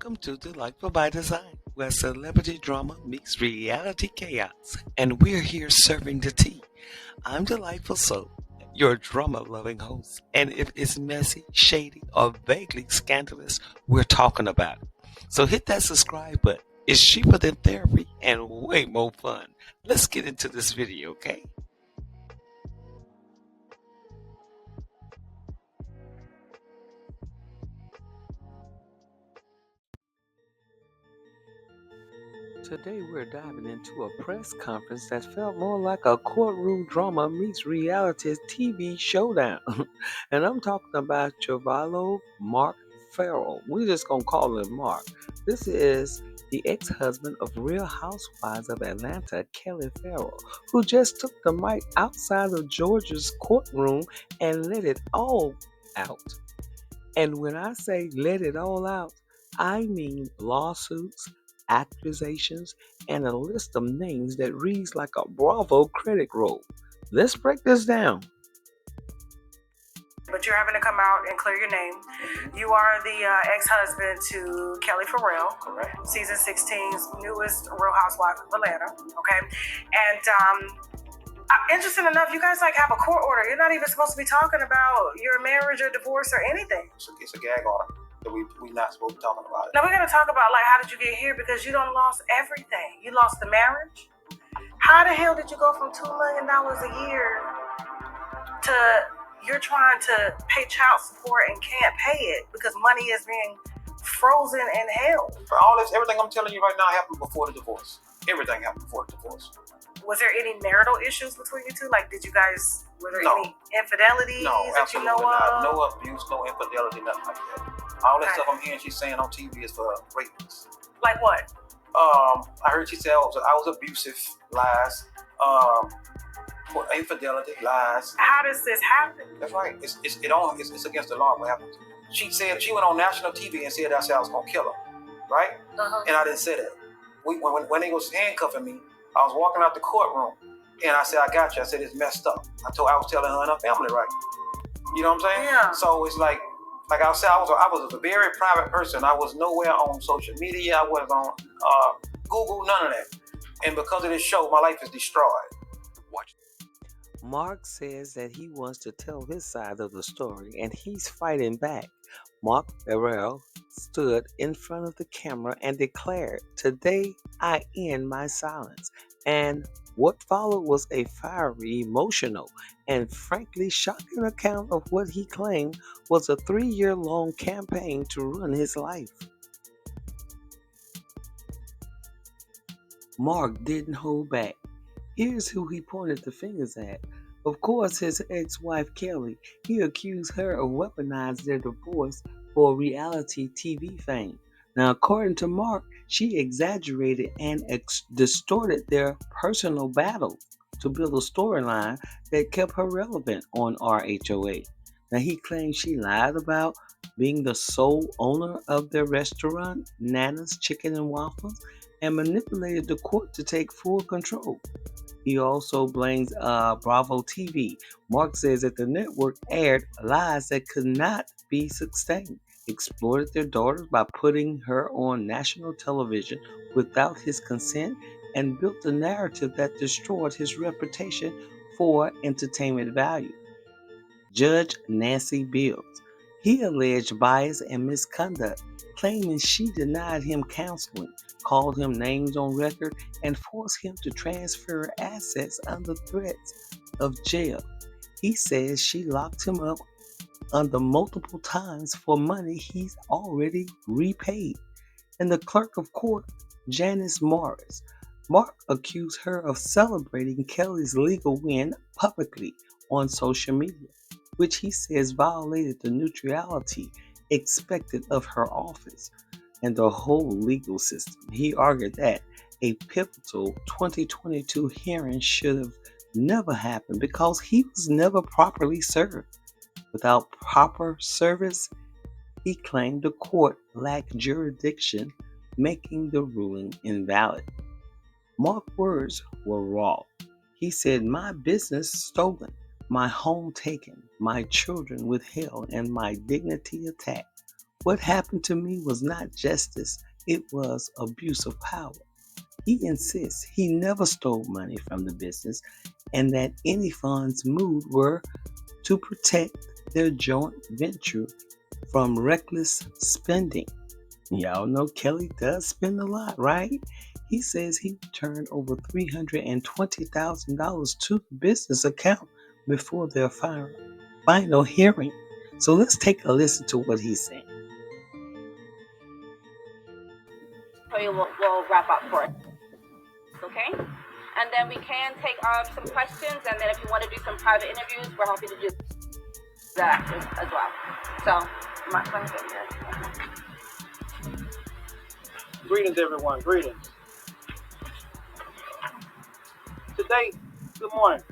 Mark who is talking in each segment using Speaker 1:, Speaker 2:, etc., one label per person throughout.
Speaker 1: Welcome to Delightful by Design, where celebrity drama meets reality chaos, and we're here serving the tea. I'm Delightful Soul, your drama-loving host, and if it's messy, shady, or vaguely scandalous, we're talking about it. So hit that subscribe button. It's cheaper than therapy and way more fun. Let's get into this video, okay? Today we're diving into a press conference that felt more like a courtroom drama meets reality TV showdown. And I'm talking about Chavallo Mark Ferrell. We're just going to call him Mark. This is the ex-husband of Real Housewives of Atlanta, Kelly Ferrell, who just took the mic outside of Georgia's courtroom and let it all out. And when I say let it all out, I mean lawsuits, accusations, and a list of names that reads like a Bravo credit roll. Let's break this down.
Speaker 2: But you're having to come out and clear your name. You are the ex-husband to Kelly Ferrell, correct? Season 16's newest Real Housewife of Atlanta, okay? And interesting enough, you guys have a court order. You're not even supposed to be talking about your marriage or divorce or anything.
Speaker 3: It's a gag order that we're not supposed to be talking about it.
Speaker 2: Now we're gonna talk about how did you get here, because you done lost everything. You lost the marriage. How the hell did you go from $2 million a year to you're trying to pay child support and can't pay it because money is being frozen and held?
Speaker 3: For all this, everything I'm telling you right now happened before the divorce. Everything happened before the divorce.
Speaker 2: Was there any marital issues between you two? Were there any infidelities
Speaker 3: No,
Speaker 2: that you
Speaker 3: absolutely
Speaker 2: know
Speaker 3: not.
Speaker 2: of?
Speaker 3: No abuse, no infidelity, nothing like that. All that stuff I'm hearing she's saying on TV is for rapists.
Speaker 2: Like what?
Speaker 3: I heard she said I was abusive, lies, infidelity, lies.
Speaker 2: How does this happen?
Speaker 3: That's right. It's against the law what happened. She said she went on national TV and said I was gonna kill her, right? And I didn't say that. When they was handcuffing me, I was walking out the courtroom and I said, I got you. I said, it's messed up. I was telling her and her family, right? You know what I'm saying?
Speaker 2: Yeah.
Speaker 3: So it's like I said, I was a very private person. I was nowhere on social media. I wasn't on Google, none of that. And because of this show, my life is destroyed. Watch.
Speaker 1: Mark says that he wants to tell his side of the story, and he's fighting back. Mark Ferrell stood in front of the camera and declared, "Today I end my silence." And what followed was a fiery, emotional, and frankly shocking account of what he claimed was a 3-year-long campaign to ruin his life. Mark didn't hold back. Here's who he pointed the fingers at. Of course, his ex-wife Kelly. He accused her of weaponizing their divorce for reality TV fame. Now, according to Mark, she exaggerated and distorted their personal battle to build a storyline that kept her relevant on RHOA. Now, he claimed she lied about being the sole owner of their restaurant, Nana's Chicken and Waffles, and manipulated the court to take full control. He also blames Bravo TV. Mark says that the network aired lies that could not be sustained, exploited their daughters by putting her on national television without his consent, and built a narrative that destroyed his reputation for entertainment value. Judge Nancy Bills. He alleged bias and misconduct, claiming she denied him counseling, called him names on record, and forced him to transfer assets under threats of jail. He says she locked him up under multiple times for money he's already repaid. And the clerk of court, Janice Morris. Mark accused her of celebrating Kelly's legal win publicly on social media, which he says violated the neutrality expected of her office and the whole legal system. He argued that a pivotal 2022 hearing should have never happened because he was never properly served. Without proper service, he claimed the court lacked jurisdiction, making the ruling invalid. Mark's words were raw. He said, "My business stolen, my home taken, my children withheld, and my dignity attacked. What happened to me was not justice, it was abuse of power. He insists he never stole money from the business and that any funds moved were to protect their joint venture from reckless spending. Y'all know Kelly does spend a lot, right? He says he returned over $320,000 to the business account before their final hearing. So let's take a listen to what he's saying.
Speaker 2: We'll wrap up for it. Okay? And then we can take some questions, and then if you want to do some private interviews, we're happy to do that as well. So, my friend here.
Speaker 3: Greetings, everyone. Greetings. Today, good morning.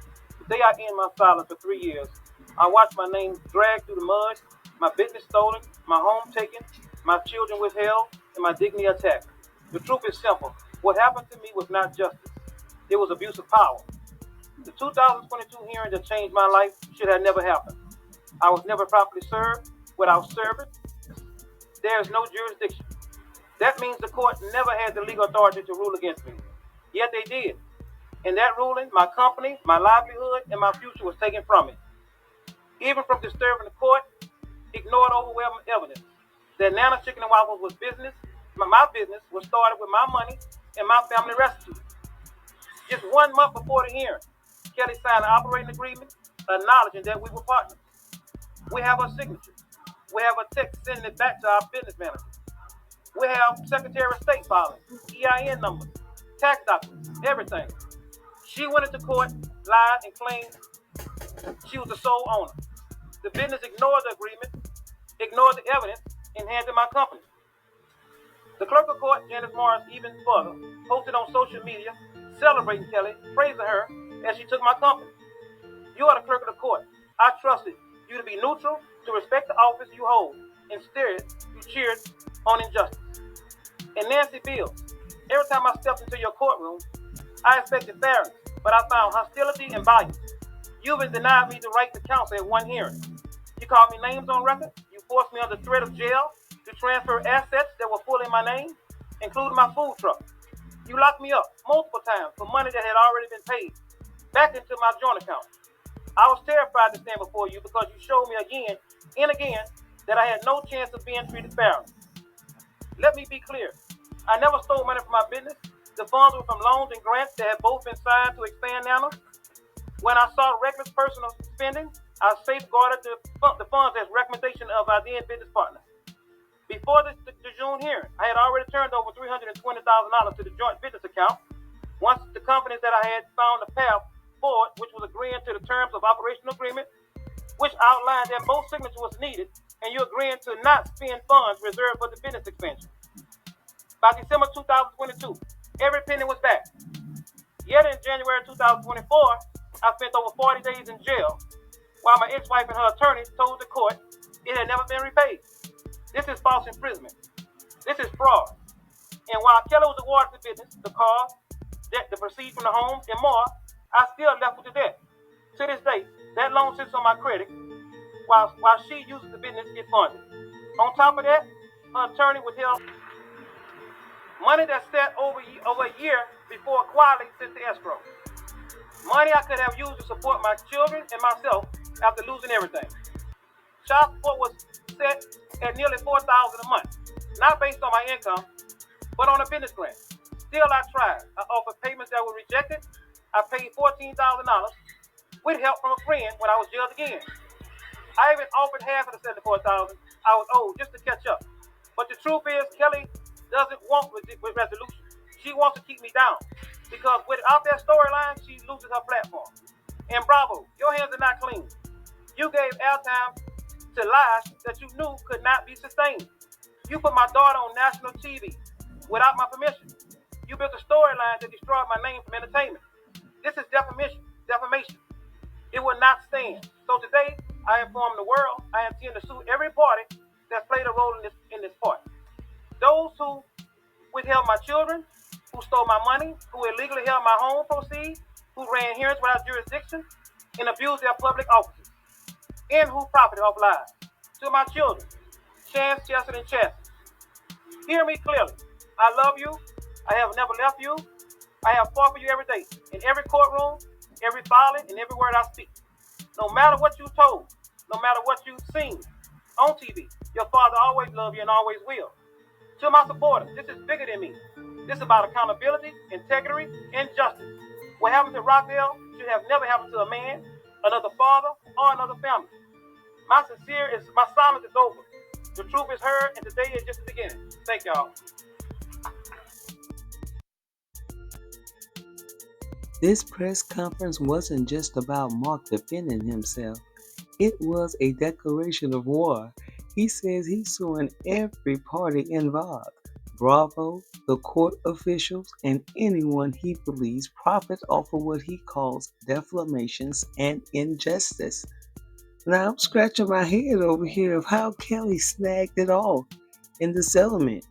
Speaker 3: Today I end my silence for 3 years. I watched my name dragged through the mud, my business stolen, my home taken, my children withheld, and my dignity attacked. The truth is simple. What happened to me was not justice. It was abuse of power. The 2022 hearing that changed my life should have never happened. I was never properly served without service. There is no jurisdiction. That means the court never had the legal authority to rule against me. Yet they did. In that ruling, my company, my livelihood, and my future was taken from me. Even from disturbing the court, ignored overwhelming evidence that Nana Chicken and Waffles was business. My business was started with my money and my family recipe. Just 1 month before the hearing, Kelly signed an operating agreement acknowledging that we were partners. We have a signature. We have a text sending it back to our business manager. We have Secretary of State filing, EIN numbers, tax documents, everything. She went into court, lied, and claimed she was the sole owner. The business ignored the agreement, ignored the evidence, and handed my company. The clerk of court, Janice Morris, even further, posted on social media, celebrating Kelly, praising her as she took my company. You are the clerk of the court. I trusted you to be neutral, to respect the office you hold. Instead, you cheered on injustice. And Nancy Bills, every time I stepped into your courtroom, I expected fairness, but I found hostility and bias. You even denied me the right to counsel at one hearing. You called me names on record. You forced me under threat of jail to transfer assets that were fully in my name, including my food truck. You locked me up multiple times for money that had already been paid back into my joint account. I was terrified to stand before you because you showed me again and again that I had no chance of being treated fairly. Let me be clear. I never stole money from my business. The funds were from loans and grants that had both been signed to expand Nana. When I saw reckless personal spending, I safeguarded the funds as recommendation of our then business partner. Before the June hearing, I had already turned over $320,000 to the joint business account. Once the companies that I had found a path forward, which was agreeing to the terms of operational agreement, which outlined that both signatures was needed, and you agreeing to not spend funds reserved for the business expansion. By December 2022, every penny was back. Yet in January 2024, I spent over 40 days in jail, while my ex-wife and her attorney told the court it had never been repaid. This is false imprisonment. This is fraud. And while Kelly was awarded the business, the car, the proceeds from the home, and more, I still left with the debt. To this day, that loan sits on my credit, while she uses the business to get funded. On top of that, her attorney withheld money that sat over a year before quietly sent to escrow. Money I could have used to support my children and myself after losing everything. Child support was set at nearly $4,000 a month, not based on my income, but on a business grant. Still, I tried. I offered payments that were rejected. I paid $14,000 with help from a friend when I was jailed again. I even offered half of the $74,000 I was owed just to catch up. But the truth is, Kelly doesn't want with resolution. She wants to keep me down because without that storyline, she loses her platform. And bravo, your hands are not clean. You gave airtime to lies that you knew could not be sustained. You put my daughter on national TV without my permission. You built a storyline that destroyed my name from entertainment. This is defamation. It will not stand. So today, I inform the world I intend to sue every party that played a role in this part. Those who withheld my children, who stole my money, who illegally held my home proceeds, who ran hearings without jurisdiction, and abused their public offices, and who profited off lies. To my children, Chance, Chester, and Chance. Hear me clearly. I love you. I have never left you. I have fought for you every day, in every courtroom, every filing, and every word I speak. No matter what you told, no matter what you've seen on TV, your father always loved you and always will. To my supporters, this is bigger than me. This is about accountability, integrity, and justice. What happened to Rockdale should have never happened to a man, another father, or another family. My silence is over. The truth is heard, and today is just the beginning. Thank y'all.
Speaker 1: This press conference wasn't just about Mark defending himself. It was a declaration of war. He says he's suing every party involved. Bravo, the court officials, and anyone he believes profits off of what he calls defamations and injustice. Now I'm scratching my head over here of how Kelly snagged it all in the settlement.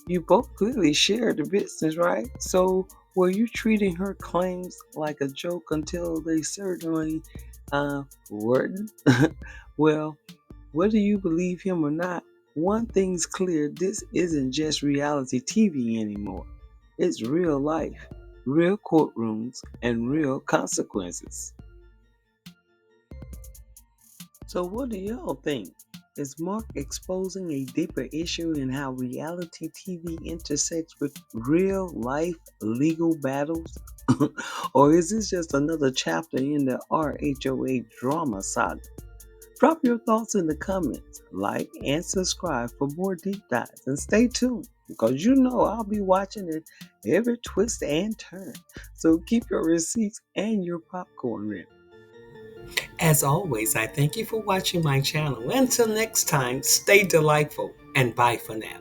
Speaker 1: You both clearly shared the business, right? So were you treating her claims like a joke until they certainly weren't? Well, whether you believe him or not, one thing's clear: this isn't just reality TV anymore. It's real life, real courtrooms, and real consequences. So, what do y'all think? Is Mark exposing a deeper issue in how reality TV intersects with real life legal battles? Or is this just another chapter in the RHOA drama saga? Drop your thoughts in the comments, like and subscribe for more deep dives, and stay tuned because you know I'll be watching it every twist and turn. So keep your receipts and your popcorn ready. As always, I thank you for watching my channel. Until next time, stay delightful and bye for now.